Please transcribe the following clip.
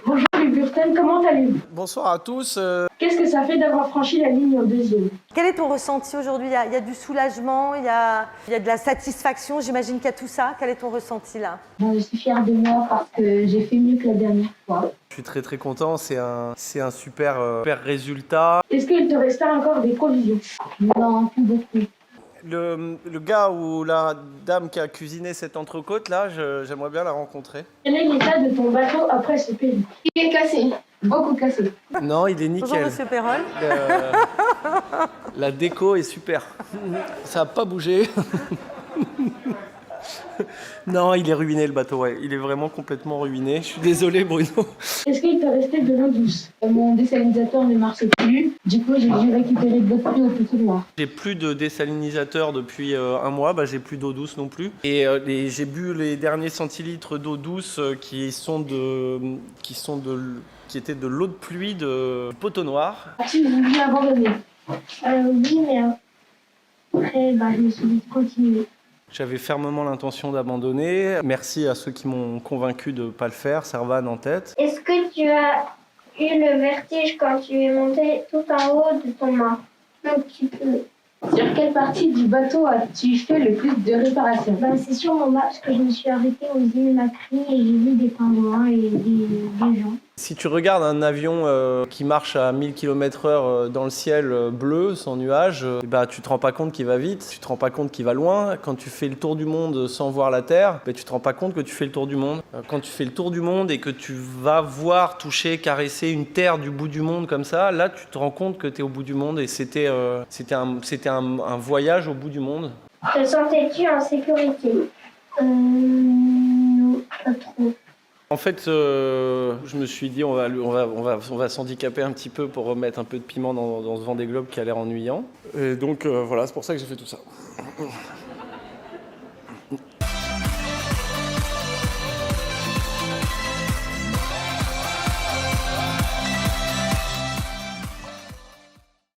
Bonjour Burton, comment allez-vous? Bonsoir à tous. Qu'est-ce que ça fait d'avoir franchi la ligne en deuxième? Quel est ton ressenti aujourd'hui? Il y a du soulagement, il y a de la satisfaction, j'imagine qu'il y a tout ça. Quel est ton ressenti là? Je suis fière de moi parce que j'ai fait mieux que la dernière fois. Je suis très content, c'est un super résultat. Est-ce qu'il te restait encore des provisions? Non, plus beaucoup. Le gars ou la dame qui a cuisiné cette entrecôte là, j'aimerais bien la rencontrer. Quel est l'état de ton bateau après ce pays? Il est cassé, beaucoup cassé. Non, il est nickel. Bonjour Monsieur Perrol. La déco est super. Ça n'a pas bougé. Non, il est ruiné le bateau, ouais. Il est vraiment complètement ruiné. Je suis désolé Bruno. Est-ce qu'il te restait de l'eau douce? Mon désalinisateur ne marchait plus. Du coup, j'ai dû récupérer de l'eau pluie au petit noir. J'ai plus de désalinisateur depuis un mois, j'ai plus d'eau douce non plus. Et j'ai bu les derniers centilitres d'eau douce qui étaient de l'eau de pluie de Poteau Noir. As-tu voulu abandonner? Oui, mais après, je me suis dit de continuer. J'avais fermement l'intention d'abandonner. Merci à ceux qui m'ont convaincu de ne pas le faire, Servan en tête. Est-ce que tu as eu le vertige quand tu es monté tout en haut de ton mât? Un petit peu. Sur quelle partie du bateau as-tu fait le plus de réparations? C'est sur mon mât parce que je me suis arrêtée aux îles Macri et j'ai vu des pingouins et des gens. Si tu regardes un avion qui marche à 1000 km/h dans le ciel bleu, sans nuages, tu te rends pas compte qu'il va vite, tu te rends pas compte qu'il va loin. Quand tu fais le tour du monde sans voir la Terre, tu te rends pas compte que tu fais le tour du monde. Quand tu fais le tour du monde et que tu vas voir, toucher, caresser une Terre du bout du monde comme ça, là tu te rends compte que tu es au bout du monde et c'était un voyage au bout du monde. Te sentais-tu en sécurité? Non, pas trop. En fait, je me suis dit on va s'handicaper un petit peu pour remettre un peu de piment dans ce Vendée Globe qui a l'air ennuyant. Et donc voilà, c'est pour ça que j'ai fait tout ça.